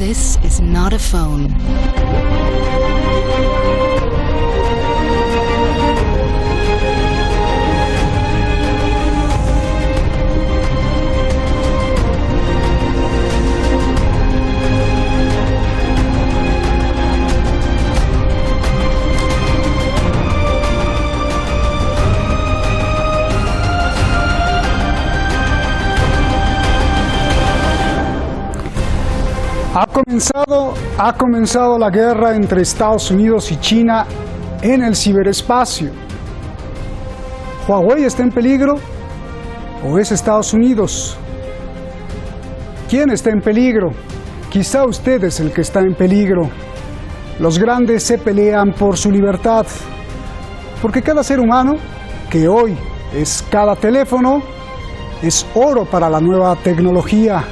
This is not a phone. Ha comenzado la guerra entre Estados Unidos y China en el ciberespacio. ¿Huawei está en peligro o es Estados Unidos? ¿Quién está en peligro? Quizá usted es el que está en peligro. Los grandes se pelean por su libertad, porque cada ser humano, que hoy es cada teléfono, es oro para la nueva tecnología.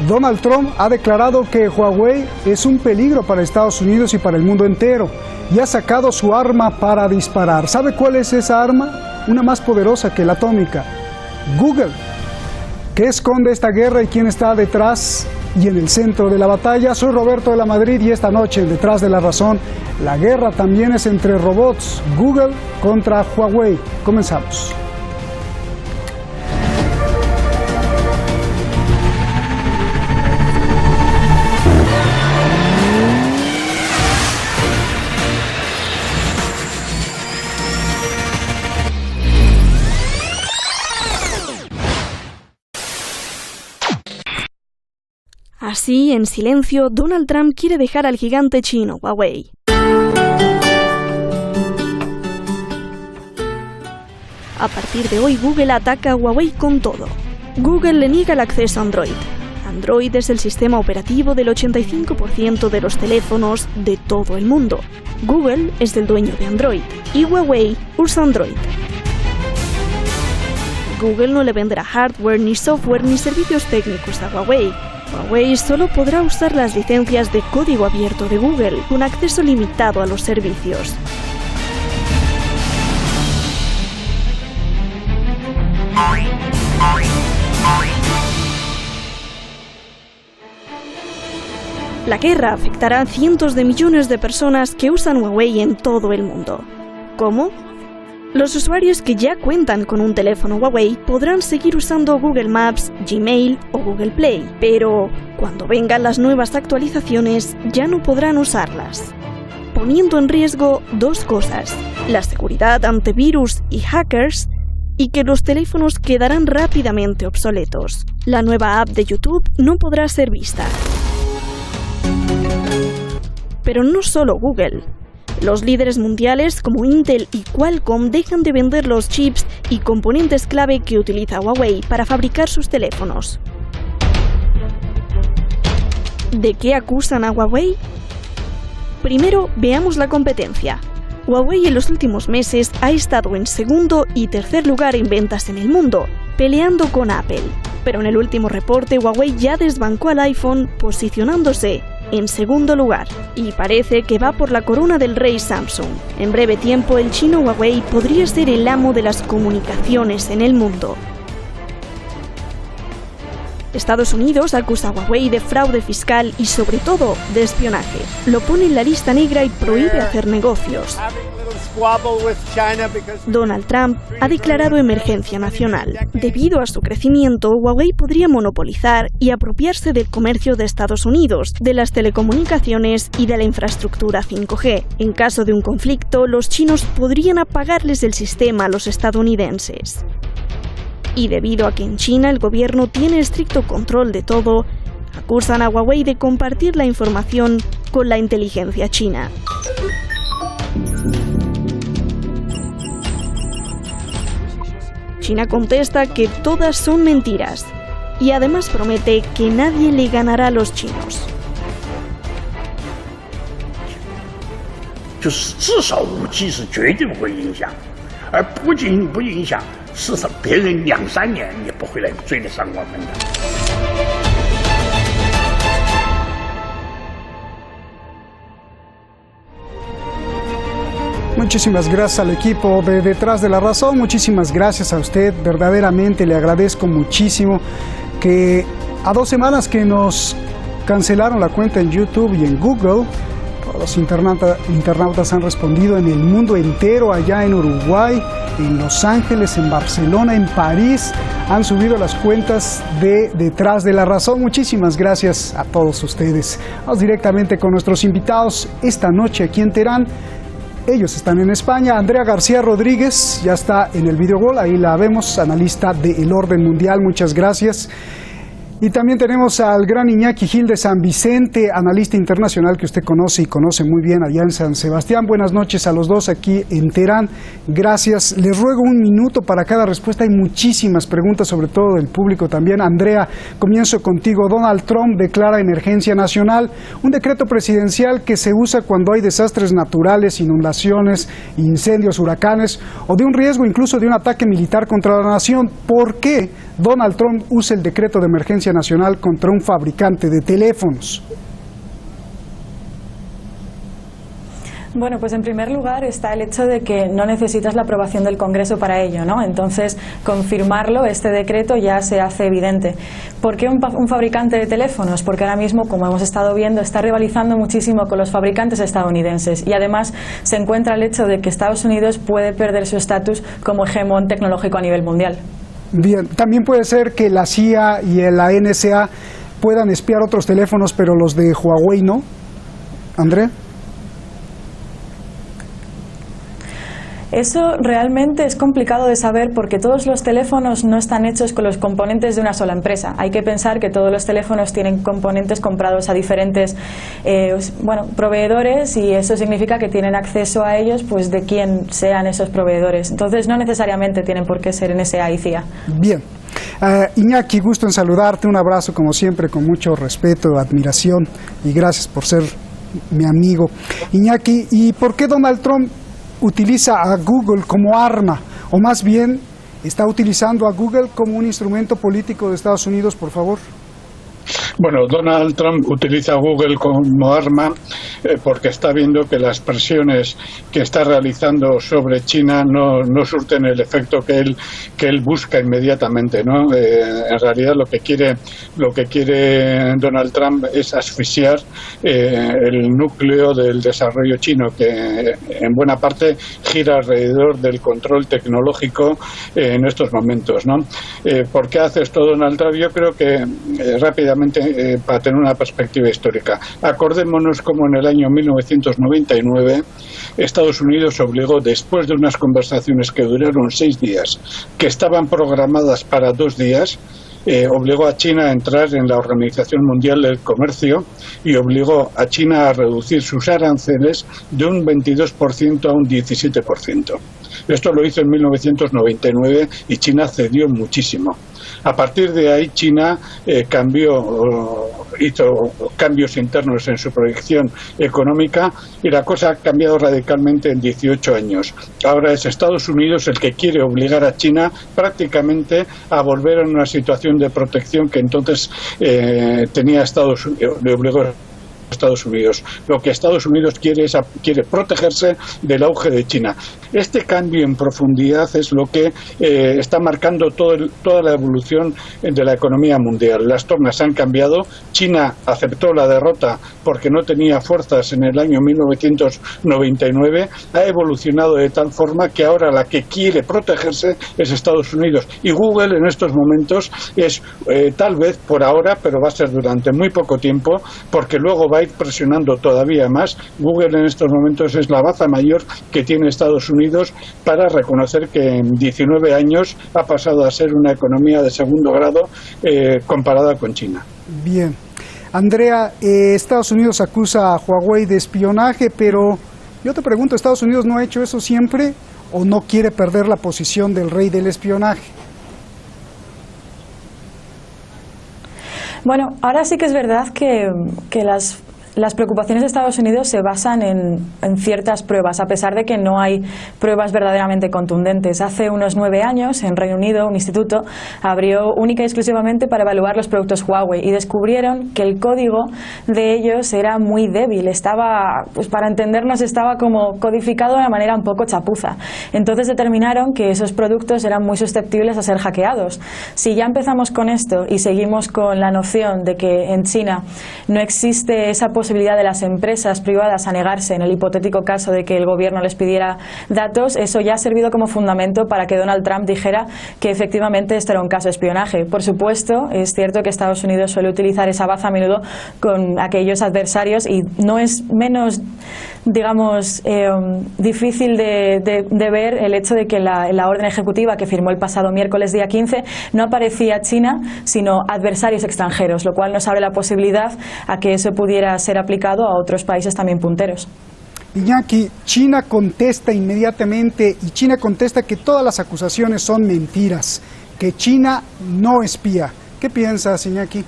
Donald Trump ha declarado que Huawei es un peligro para Estados Unidos y para el mundo entero y ha sacado su arma para disparar. ¿Sabe cuál es esa arma? Una más poderosa que la atómica. Google. ¿Qué esconde esta guerra y quién está detrás y en el centro de la batalla? Soy Roberto de la Madrid y esta noche en Detrás de la Razón, la guerra también es entre robots. Google contra Huawei. Comenzamos. Así, en silencio, Donald Trump quiere dejar al gigante chino Huawei. A partir de hoy, Google ataca a Huawei con todo. Google le niega el acceso a Android. Android es el sistema operativo del 85% de los teléfonos de todo el mundo. Google es el dueño de Android y Huawei usa Android. Google no le venderá hardware, ni software, ni servicios técnicos a Huawei. Huawei solo podrá usar las licencias de código abierto de Google, con acceso limitado a los servicios. La guerra afectará a cientos de millones de personas que usan Huawei en todo el mundo. ¿Cómo? Los usuarios que ya cuentan con un teléfono Huawei podrán seguir usando Google Maps, Gmail o Google Play, pero cuando vengan las nuevas actualizaciones ya no podrán usarlas, poniendo en riesgo dos cosas: la seguridad ante virus y hackers, y que los teléfonos quedarán rápidamente obsoletos. La nueva app de YouTube no podrá ser vista. Pero no solo Google. Los líderes mundiales como Intel y Qualcomm dejan de vender los chips y componentes clave que utiliza Huawei para fabricar sus teléfonos. ¿De qué acusan a Huawei? Primero, veamos la competencia. Huawei en los últimos meses ha estado en segundo y tercer lugar en ventas en el mundo, peleando con Apple. Pero en el último reporte, Huawei ya desbancó al iPhone, posicionándose en segundo lugar, y parece que va por la corona del rey Samsung. En breve tiempo, el chino Huawei podría ser el amo de las comunicaciones en el mundo. Estados Unidos acusa a Huawei de fraude fiscal y, sobre todo, de espionaje. Lo pone en la lista negra y prohíbe hacer negocios. Donald Trump ha declarado emergencia nacional. Debido a su crecimiento, Huawei podría monopolizar y apropiarse del comercio de Estados Unidos, de las telecomunicaciones y de la infraestructura 5G. En caso de un conflicto, los chinos podrían apagarles el sistema a los estadounidenses. Y debido a que en China el gobierno tiene estricto control de todo, acusan a Huawei de compartir la información con la inteligencia china. China contesta que todas son mentiras y además promete que nadie le ganará a los chinos. 就是至少5G 是绝对不会影响，而不仅不影响，事实上别人2、3年也不会来追得上我们的。 Muchísimas gracias al equipo de Detrás de la Razón, muchísimas gracias a usted, verdaderamente le agradezco muchísimo que a 2 semanas que nos cancelaron la cuenta en YouTube y en Google. Los internautas han respondido en el mundo entero, allá en Uruguay, en Los Ángeles, en Barcelona, en París. Han subido las cuentas de Detrás de la Razón. Muchísimas gracias a todos ustedes. Vamos directamente con nuestros invitados esta noche aquí en Teherán. Ellos están en España. Andrea García Rodríguez ya está en el video wall, ahí la vemos, analista de El Orden Mundial. Muchas gracias. Y también tenemos al gran Iñaki Gil de San Vicente, analista internacional que usted conoce y conoce muy bien allá en San Sebastián. Buenas noches a los dos aquí en Teherán. Gracias. Les ruego un minuto para cada respuesta. Hay muchísimas preguntas, sobre todo del público también. Andrea, comienzo contigo. Donald Trump declara emergencia nacional, un decreto presidencial que se usa cuando hay desastres naturales, inundaciones, incendios, huracanes o de un riesgo incluso de un ataque militar contra la nación. ¿Por qué Donald Trump usa el decreto de emergencia nacional contra un fabricante de teléfonos? Bueno, pues en primer lugar está el hecho de que no necesitas la aprobación del Congreso para ello, ¿no? Entonces, confirmarlo, este decreto ya se hace evidente. ¿Por qué un fabricante de teléfonos? Porque ahora mismo, como hemos estado viendo, está rivalizando muchísimo con los fabricantes estadounidenses y además se encuentra el hecho de que Estados Unidos puede perder su estatus como hegemón tecnológico a nivel mundial. Bien, también puede ser que la CIA y la NSA puedan espiar otros teléfonos, pero los de Huawei no. ¿André? Eso realmente es complicado de saber porque todos los teléfonos no están hechos con los componentes de una sola empresa. Hay que pensar que todos los teléfonos tienen componentes comprados a diferentes proveedores y eso significa que tienen acceso a ellos pues de quién sean esos proveedores. Entonces no necesariamente tienen por qué ser NSA y CIA. Bien. Iñaki, gusto en saludarte. Un abrazo como siempre con mucho respeto, admiración y gracias por ser mi amigo. Iñaki, ¿y por qué Donald Trump utiliza a Google como arma, o más bien está utilizando a Google como un instrumento político de Estados Unidos, por favor? Bueno, Donald Trump utiliza Google como arma porque está viendo que las presiones que está realizando sobre China no surten el efecto que él busca inmediatamente, ¿no? En realidad lo que quiere Donald Trump es asfixiar el núcleo del desarrollo chino, que en buena parte gira alrededor del control tecnológico en estos momentos, ¿no? ¿Por qué hace esto Donald Trump? Yo creo que rápidamente, para tener una perspectiva histórica, acordémonos como en el año 1999 Estados Unidos obligó, después de unas conversaciones que duraron 6 días, que estaban programadas para 2 días, obligó a China a entrar en la Organización Mundial del Comercio y obligó a China a reducir sus aranceles de un 22% a un 17%. Esto lo hizo en 1999 y China cedió muchísimo. A partir de ahí China hizo cambios internos en su proyección económica y la cosa ha cambiado radicalmente en 18 años. Ahora es Estados Unidos el que quiere obligar a China prácticamente a volver a una situación de protección que entonces tenía Estados Unidos, le obligó a Estados Unidos. Lo que Estados Unidos quiere protegerse del auge de China. Este cambio en profundidad es lo que está marcando toda la evolución de la economía mundial. Las tornas han cambiado. China aceptó la derrota porque no tenía fuerzas en el año 1999. Ha evolucionado de tal forma que ahora la que quiere protegerse es Estados Unidos. Y Google en estos momentos es tal vez por ahora, pero va a ser durante muy poco tiempo, porque luego va a ir presionando todavía más. Google en estos momentos es la baza mayor que tiene Estados Unidos para reconocer que en 19 años ha pasado a ser una economía de segundo grado comparada con China. Bien. Andrea, Estados Unidos acusa a Huawei de espionaje, pero yo te pregunto, ¿Estados Unidos no ha hecho eso siempre o no quiere perder la posición del rey del espionaje? Bueno, ahora sí que es verdad que las preocupaciones de Estados Unidos se basan en ciertas pruebas, a pesar de que no hay pruebas verdaderamente contundentes. Hace unos 9 años, en Reino Unido, un instituto abrió única y exclusivamente para evaluar los productos Huawei y descubrieron que el código de ellos era muy débil. Estaba, pues para entendernos, estaba como codificado de una manera un poco chapuza. Entonces determinaron que esos productos eran muy susceptibles a ser hackeados. Si ya empezamos con esto y seguimos con la noción de que en China no existe esa posibilidad de las empresas privadas a negarse en el hipotético caso de que el gobierno les pidiera datos, eso ya ha servido como fundamento para que Donald Trump dijera que efectivamente esto era un caso de espionaje. Por supuesto, es cierto que Estados Unidos suele utilizar esa baza a menudo con aquellos adversarios y no es menos, digamos, difícil de ver el hecho de que la orden ejecutiva que firmó el pasado miércoles día 15 no aparecía China, sino adversarios extranjeros, lo cual nos abre la posibilidad a que eso pudiera ser aplicado a otros países también punteros. Iñaki, China contesta inmediatamente y China contesta que todas las acusaciones son mentiras, que China no espía. ¿Qué piensas, Iñaki?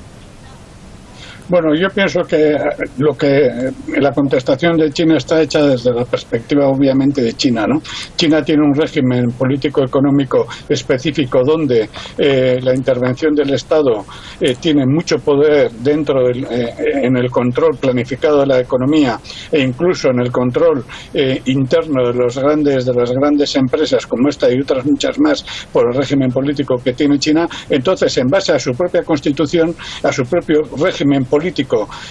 Bueno, yo pienso que la contestación de China está hecha desde la perspectiva obviamente de China, ¿no? China tiene un régimen político-económico específico donde la intervención del Estado tiene mucho poder dentro en el control planificado de la economía e incluso en el control interno de las grandes empresas como esta y otras muchas más por el régimen político que tiene China. Entonces, en base a su propia constitución, a su propio régimen político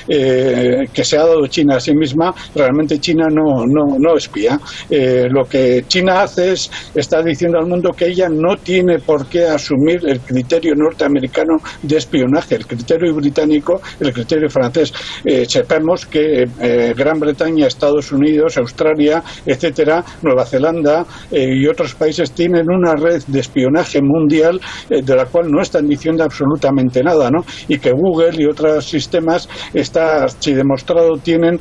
que se ha dado China a sí misma, realmente China no espía. Lo que China hace está diciendo al mundo que ella no tiene por qué asumir el criterio norteamericano de espionaje, el criterio británico, el criterio francés. Sepamos que Gran Bretaña, Estados Unidos, Australia, etcétera, Nueva Zelanda y otros países tienen una red de espionaje mundial de la cual no están diciendo absolutamente nada, ¿no? Y que Google y otros sistemas si demostrado tienen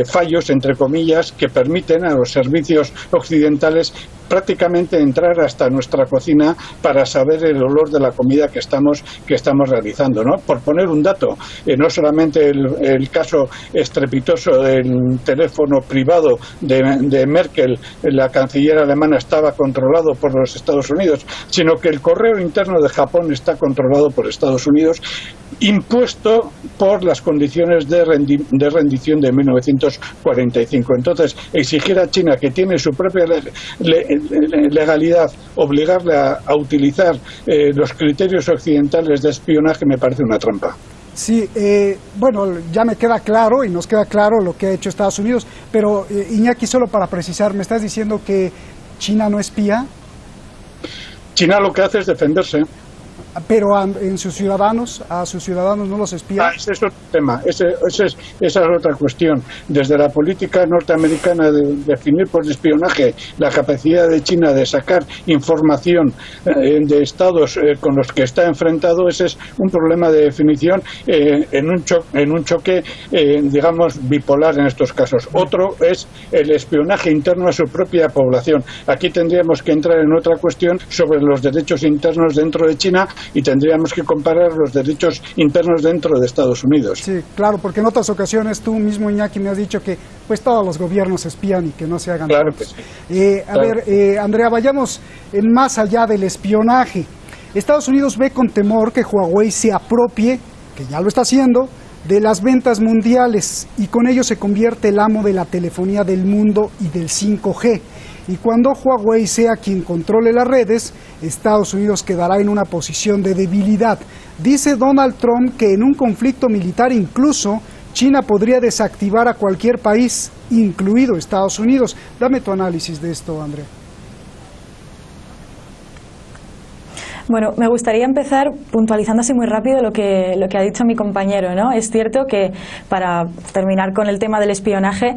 fallos, entre comillas, que permiten a los servicios occidentales prácticamente entrar hasta nuestra cocina para saber el olor de la comida que estamos realizando, ¿no? Por poner un dato, no solamente el caso estrepitoso del teléfono privado de Merkel, la canciller alemana, estaba controlado por los Estados Unidos, sino que el correo interno de Japón está controlado por Estados Unidos, impuesto por las condiciones de rendición de 1945. Entonces, exigir a China, que tiene su propia legalidad, obligarle a utilizar los criterios occidentales de espionaje me parece una trampa. Sí, bueno, ya me queda claro y nos queda claro lo que ha hecho Estados Unidos, pero Iñaki, solo para precisar, ¿me estás diciendo que China no espía? China lo que hace es defenderse. Pero a sus ciudadanos no los espía. Ese es otro tema, esa es otra cuestión. Desde la política norteamericana de definir por espionaje la capacidad de China de sacar información de estados con los que está enfrentado, ese es un problema de definición en un choque digamos bipolar en estos casos. Otro es el espionaje interno a su propia población. Aquí tendríamos que entrar en otra cuestión sobre los derechos internos dentro de China y tendríamos que comparar los derechos internos dentro de Estados Unidos. Sí, claro, porque en otras ocasiones tú mismo, Iñaki, me has dicho que pues todos los gobiernos espían y que no se hagan. Claro que sí. A ver, Andrea, vayamos más allá del espionaje. Estados Unidos ve con temor que Huawei se apropie, que ya lo está haciendo, de las ventas mundiales y con ello se convierte el amo de la telefonía del mundo y del 5G. Y cuando Huawei sea quien controle las redes, Estados Unidos quedará en una posición de debilidad. Dice Donald Trump que en un conflicto militar incluso China podría desactivar a cualquier país, incluido Estados Unidos. Dame tu análisis de esto, Andrea. Bueno, me gustaría empezar puntualizando así muy rápido lo que ha dicho mi compañero, ¿no? Es cierto que, para terminar con el tema del espionaje,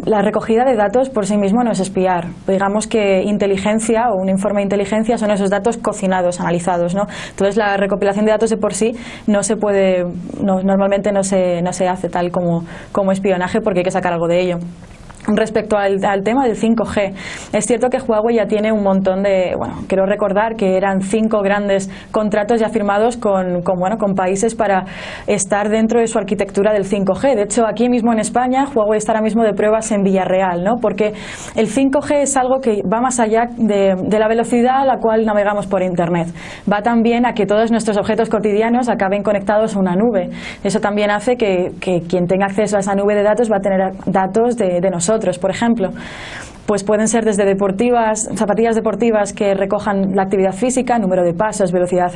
la recogida de datos por sí mismo no es espiar. Digamos que inteligencia o un informe de inteligencia son esos datos cocinados, analizados, ¿no? Entonces la recopilación de datos de por sí no se puede, normalmente no se hace tal como espionaje, porque hay que sacar algo de ello. Respecto al tema del 5G, es cierto que Huawei ya tiene un montón de, quiero recordar que eran 5 grandes contratos ya firmados con países para estar dentro de su arquitectura del 5G. De hecho, aquí mismo en España, Huawei está ahora mismo de pruebas en Villarreal, ¿no? Porque el 5G es algo que va más allá de la velocidad a la cual navegamos por Internet. Va también a que todos nuestros objetos cotidianos acaben conectados a una nube. Eso también hace que quien tenga acceso a esa nube de datos va a tener datos de nosotros. Por ejemplo, pues pueden ser desde zapatillas deportivas que recojan la actividad física, número de pasos, velocidad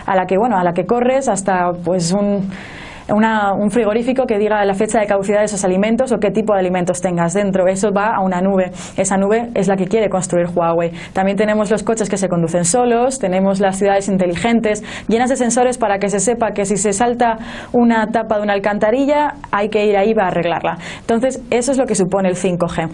a la que corres, hasta pues un frigorífico que diga la fecha de caducidad de esos alimentos o qué tipo de alimentos tengas dentro. Eso va a una nube. Esa nube es la que quiere construir Huawei. También tenemos los coches que se conducen solos, tenemos las ciudades inteligentes llenas de sensores para que se sepa que si se salta una tapa de una alcantarilla hay que ir ahí para arreglarla. Entonces, eso es lo que supone el 5G.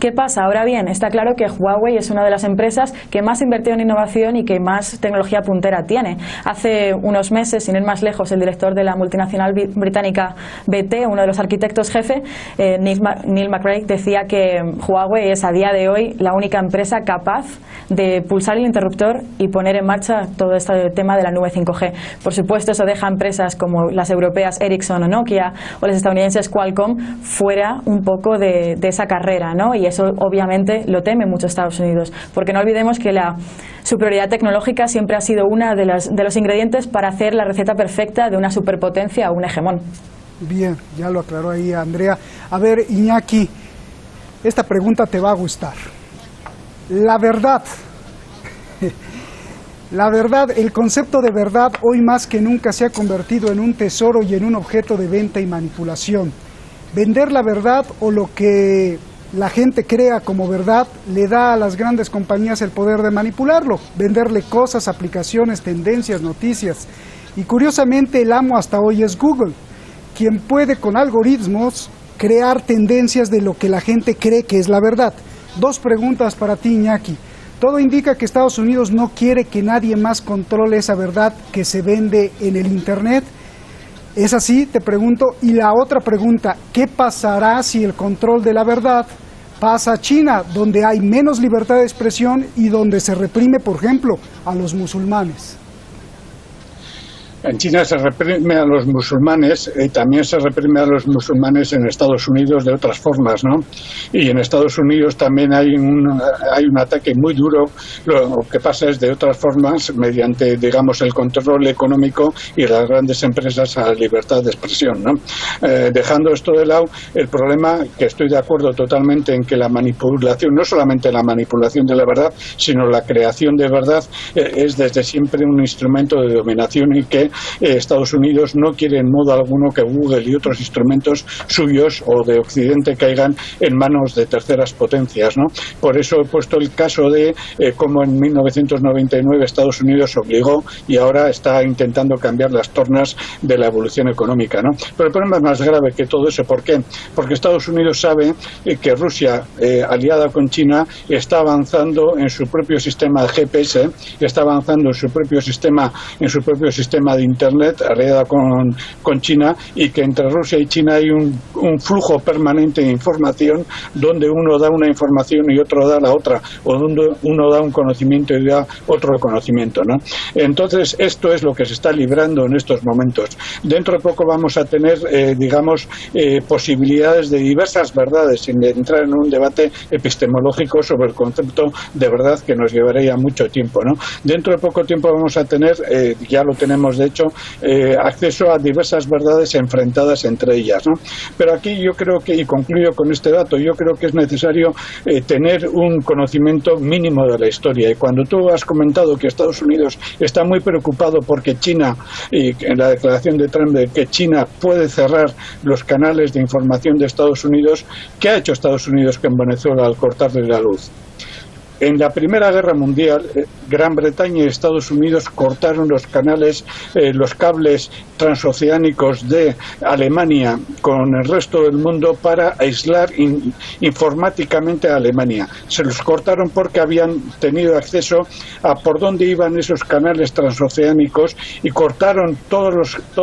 ¿Qué pasa? Ahora bien, está claro que Huawei es una de las empresas que más invirtió en innovación y que más tecnología puntera tiene. Hace unos meses, sin ir más lejos, el director de la multinacional británica BT, uno de los arquitectos jefe, Neil McRae, decía que Huawei es a día de hoy la única empresa capaz de pulsar el interruptor y poner en marcha todo este tema de la nube 5G. Por supuesto, eso deja a empresas como las europeas Ericsson o Nokia o las estadounidenses Qualcomm fuera un poco de esa carrera, ¿no? Y eso obviamente lo teme mucho Estados Unidos, porque no olvidemos que la superioridad tecnológica siempre ha sido uno de los ingredientes para hacer la receta perfecta de una superpotencia o un hegemón. Bien, ya lo aclaró ahí Andrea. A ver, Iñaki, esta pregunta te va a gustar. La verdad, el concepto de verdad hoy más que nunca se ha convertido en un tesoro y en un objeto de venta y manipulación. Vender la verdad o lo que la gente crea como verdad le da a las grandes compañías el poder de manipularlo, venderle cosas, aplicaciones, tendencias, noticias. Y curiosamente el amo hasta hoy es Google, quien puede con algoritmos crear tendencias de lo que la gente cree que es la verdad. 2 preguntas para ti, Iñaki. Todo indica que Estados Unidos no quiere que nadie más controle esa verdad que se vende en el Internet. ¿Es así? Te pregunto. Y la otra pregunta, ¿qué pasará si el control de la verdad pasa a China, donde hay menos libertad de expresión y donde se reprime, por ejemplo, a los musulmanes? En China se reprime a los musulmanes y también se reprime a los musulmanes en Estados Unidos de otras formas, ¿no? Y en Estados Unidos también hay un ataque muy duro. Lo que pasa es de otras formas, mediante, digamos, el control económico y las grandes empresas a la libertad de expresión, ¿no? Dejando esto de lado, el problema, que estoy de acuerdo totalmente en que la manipulación, no solamente la manipulación de la verdad, sino la creación de verdad, es desde siempre un instrumento de dominación y que Estados Unidos no quiere en modo alguno que Google y otros instrumentos suyos o de Occidente caigan en manos de terceras potencias, ¿no? Por eso he puesto el caso de cómo en 1999 Estados Unidos obligó y ahora está intentando cambiar las tornas de la evolución económica, ¿no? Pero el problema es más grave que todo eso. ¿Por qué? Porque Estados Unidos sabe que Rusia, aliada con China, está avanzando en su propio sistema de GPS, está avanzando en su propio sistema de Internet, aliada con China, y que entre Rusia y China hay un flujo permanente de información donde uno da una información y otro da la otra, o donde uno da un conocimiento y da otro conocimiento, ¿no? Entonces, esto es lo que se está librando en estos momentos. Dentro de poco vamos a tener, posibilidades de diversas verdades, sin entrar en un debate epistemológico sobre el concepto de verdad que nos llevaría mucho tiempo, ¿no? Dentro de poco tiempo vamos a tener, ya lo tenemos de hecho, acceso a diversas verdades enfrentadas entre ellas, ¿no? Pero aquí yo creo que, y concluyo con este dato, yo creo que es necesario tener un conocimiento mínimo de la historia. Y cuando tú has comentado que Estados Unidos está muy preocupado porque China, y en la declaración de Trump de que China puede cerrar los canales de información de Estados Unidos, ¿qué ha hecho Estados Unidos con Venezuela al cortarle la luz? En la Primera Guerra Mundial, Gran Bretaña y Estados Unidos cortaron los cables transoceánicos de Alemania con el resto del mundo para aislar informáticamente a Alemania. Se los cortaron porque habían tenido acceso a por dónde iban esos canales transoceánicos y cortaron toda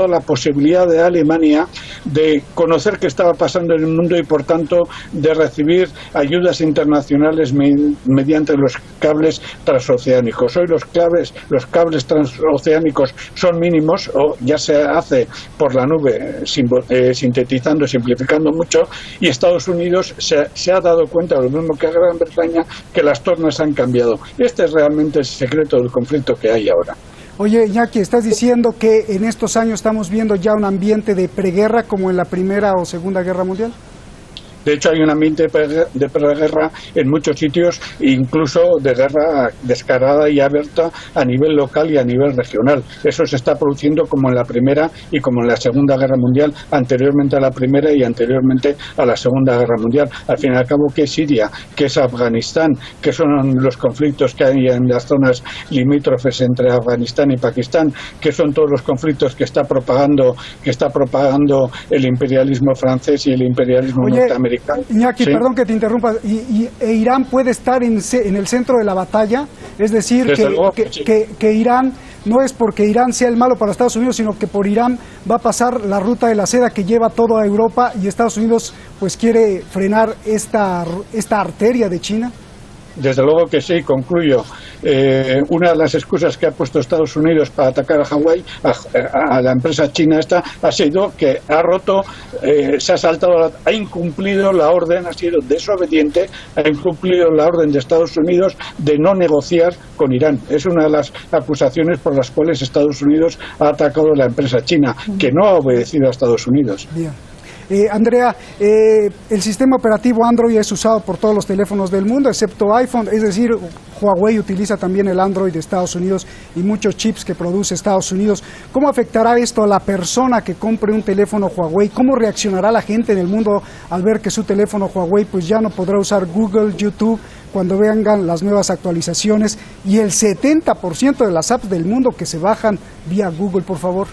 la posibilidad de Alemania de conocer qué estaba pasando en el mundo y, por tanto, de recibir ayudas internacionales mediante los cables transoceánicos. Hoy los cables transoceánicos son mínimos, o ya se hace por la nube, sintetizando, simplificando mucho, y Estados Unidos se ha dado cuenta, lo mismo que Gran Bretaña, que las tornas han cambiado. Este es realmente el secreto del conflicto que hay ahora. Oye, Iñaki, ¿estás diciendo que en estos años estamos viendo ya un ambiente de preguerra como en la Primera o Segunda Guerra Mundial? De hecho, hay un ambiente de preguerra en muchos sitios, incluso de guerra descarada y abierta a nivel local y a nivel regional. Eso se está produciendo como en la Primera y como en la Segunda Guerra Mundial, anteriormente a la Primera y anteriormente a la Segunda Guerra Mundial. Al fin y al cabo, ¿qué es Siria? ¿Qué es Afganistán? ¿Qué son los conflictos que hay en las zonas limítrofes entre Afganistán y Pakistán? ¿Qué son todos los conflictos que está propagando el imperialismo francés y el imperialismo norteamericano? Iñaki, ¿sí? Perdón que te interrumpa, ¿Irán puede estar en el centro de la batalla? Es decir, que Irán no es porque Irán sea el malo para Estados Unidos, sino que por Irán va a pasar la ruta de la seda que lleva toda Europa y Estados Unidos pues quiere frenar esta arteria de China. Desde luego que sí, concluyo. Una de las excusas que ha puesto Estados Unidos para atacar a Hawái, a la empresa china esta, ha sido que ha roto, se ha saltado, ha incumplido la orden, ha sido desobediente, ha incumplido la orden de Estados Unidos de no negociar con Irán. Es una de las acusaciones por las cuales Estados Unidos ha atacado a la empresa china, que no ha obedecido a Estados Unidos. Bien. Andrea, el sistema operativo Android es usado por todos los teléfonos del mundo, excepto iPhone, es decir, Huawei utiliza también el Android de Estados Unidos y muchos chips que produce Estados Unidos. ¿Cómo afectará esto a la persona que compre un teléfono Huawei? ¿Cómo reaccionará la gente en el mundo al ver que su teléfono Huawei pues ya no podrá usar Google, YouTube, cuando vengan las nuevas actualizaciones y el 70% de las apps del mundo que se bajan vía Google, por favor?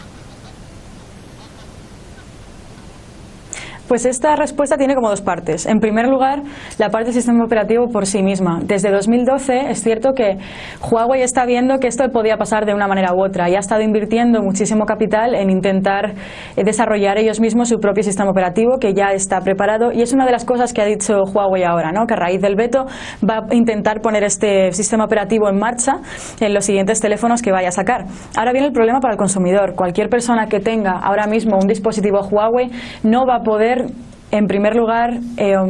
Pues esta respuesta tiene como dos partes. En primer lugar, la parte del sistema operativo por sí misma. Desde 2012 es cierto que Huawei está viendo que esto podía pasar de una manera u otra y ha estado invirtiendo muchísimo capital en intentar desarrollar ellos mismos su propio sistema operativo que ya está preparado, y es una de las cosas que ha dicho Huawei ahora, ¿no? Que a raíz del veto va a intentar poner este sistema operativo en marcha en los siguientes teléfonos que vaya a sacar. Ahora viene el problema para el consumidor. Cualquier persona que tenga ahora mismo un dispositivo Huawei no va a poder, en primer lugar,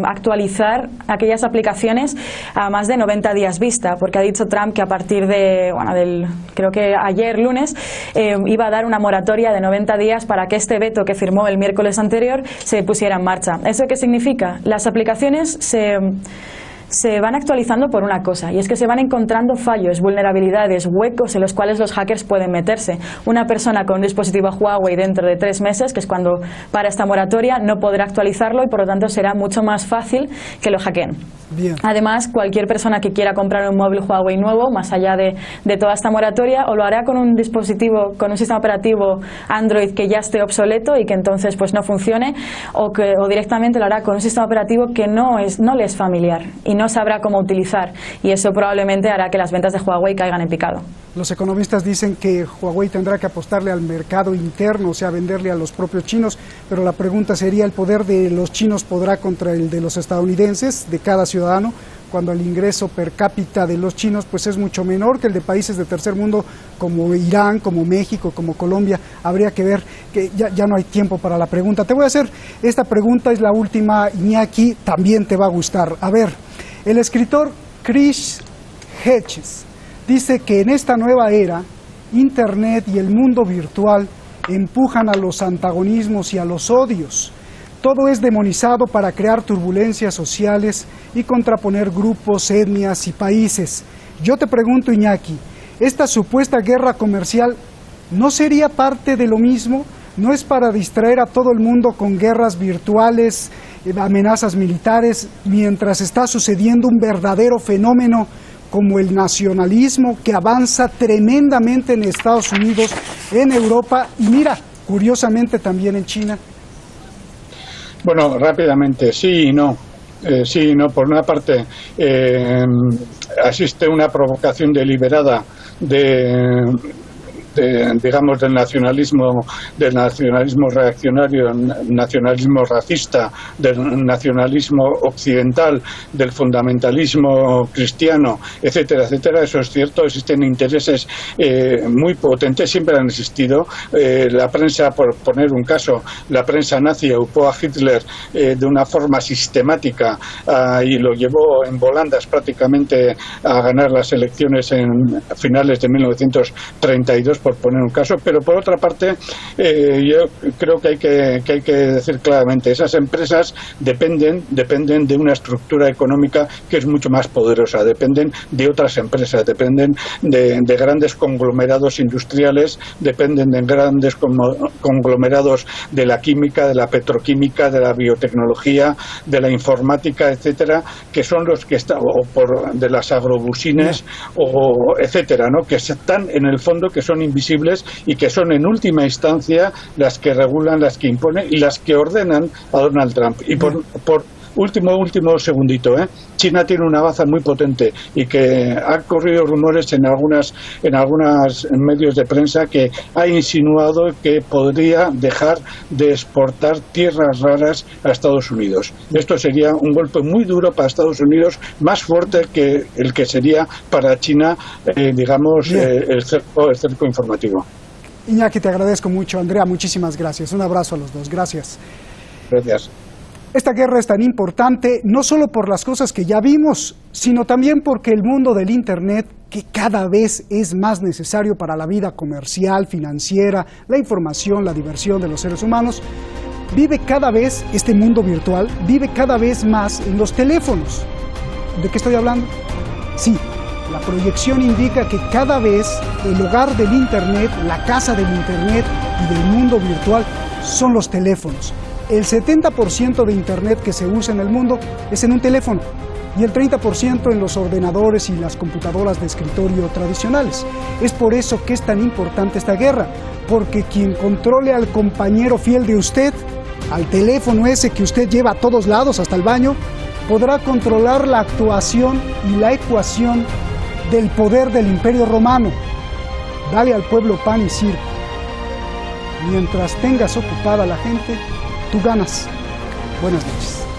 actualizar aquellas aplicaciones a más de 90 días vista, porque ha dicho Trump que a partir de, creo que ayer lunes, iba a dar una moratoria de 90 días para que este veto que firmó el miércoles anterior se pusiera en marcha. ¿Eso qué significa? Las aplicaciones se van actualizando por una cosa, y es que se van encontrando fallos, vulnerabilidades, huecos en los cuales los hackers pueden meterse. Una persona con un dispositivo Huawei dentro de 3 meses, que es cuando para esta moratoria, no podrá actualizarlo y por lo tanto será mucho más fácil que lo hackeen. Bien. Además, cualquier persona que quiera comprar un móvil Huawei nuevo, más allá de toda esta moratoria, o lo hará con un dispositivo, con un sistema operativo Android que ya esté obsoleto y que entonces pues no funcione, o directamente lo hará con un sistema operativo que no le es familiar y no sabrá cómo utilizar, y eso probablemente hará que las ventas de Huawei caigan en picado. Los economistas dicen que Huawei tendrá que apostarle al mercado interno, o sea, venderle a los propios chinos, pero la pregunta sería, ¿el poder de los chinos podrá contra el de los estadounidenses, de cada ciudadano, cuando el ingreso per cápita de los chinos pues es mucho menor que el de países de tercer mundo como Irán, como México, como Colombia? Habría que ver, que ya no hay tiempo para la pregunta. Te voy a hacer esta pregunta, es la última, Iñaki, también te va a gustar. A ver, el escritor Chris Hedges dice que en esta nueva era, Internet y el mundo virtual empujan a los antagonismos y a los odios. Todo es demonizado para crear turbulencias sociales y contraponer grupos, etnias y países. Yo te pregunto, Iñaki, ¿esta supuesta guerra comercial no sería parte de lo mismo? ¿No es para distraer a todo el mundo con guerras virtuales, amenazas militares, mientras está sucediendo un verdadero fenómeno como el nacionalismo que avanza tremendamente en Estados Unidos, en Europa y mira, curiosamente también en China? Bueno, rápidamente, sí y no. Sí y no. Por una parte, existe una provocación deliberada digamos del nacionalismo reaccionario, nacionalismo racista, del nacionalismo occidental, del fundamentalismo cristiano, etcétera, etcétera. Eso es cierto, existen intereses muy potentes, siempre han existido. La prensa, por poner un caso, la prensa nazi ocupó a Hitler de una forma sistemática y lo llevó en volandas prácticamente a ganar las elecciones en finales de 1932, por poner un caso. Pero por otra parte, yo creo que hay que decir claramente, esas empresas dependen de una estructura económica que es mucho más poderosa, dependen de otras empresas, dependen de grandes conglomerados industriales, dependen de grandes conglomerados de la química, de la petroquímica, de la biotecnología, de la informática, etcétera, que son los que están, de las agrobusines, o etcétera, ¿no? Que están en el fondo, que son invisibles y que son en última instancia las que regulan, las que imponen y las que ordenan a Donald Trump. Y por último segundito, China tiene una baza muy potente y que han corrido rumores en algunos medios de prensa que ha insinuado que podría dejar de exportar tierras raras a Estados Unidos. Esto sería un golpe muy duro para Estados Unidos, más fuerte que el que sería para China, digamos, el cerco informativo. Iñaki, te agradezco mucho. Andrea, muchísimas gracias. Un abrazo a los dos. Gracias. Gracias. Esta guerra es tan importante no solo por las cosas que ya vimos, sino también porque el mundo del Internet, que cada vez es más necesario para la vida comercial, financiera, la información, la diversión de los seres humanos, este mundo virtual vive cada vez más en los teléfonos. ¿De qué estoy hablando? Sí, la proyección indica que cada vez el hogar del Internet, la casa del Internet y del mundo virtual son los teléfonos. El 70% de Internet que se usa en el mundo es en un teléfono y el 30% en los ordenadores y las computadoras de escritorio tradicionales. Es por eso que es tan importante esta guerra, porque quien controle al compañero fiel de usted, al teléfono ese que usted lleva a todos lados, hasta el baño, podrá controlar la actuación y la ecuación del poder del Imperio Romano. Dale al pueblo pan y circo. Mientras tengas ocupada a la gente, tú ganas. Buenas noches.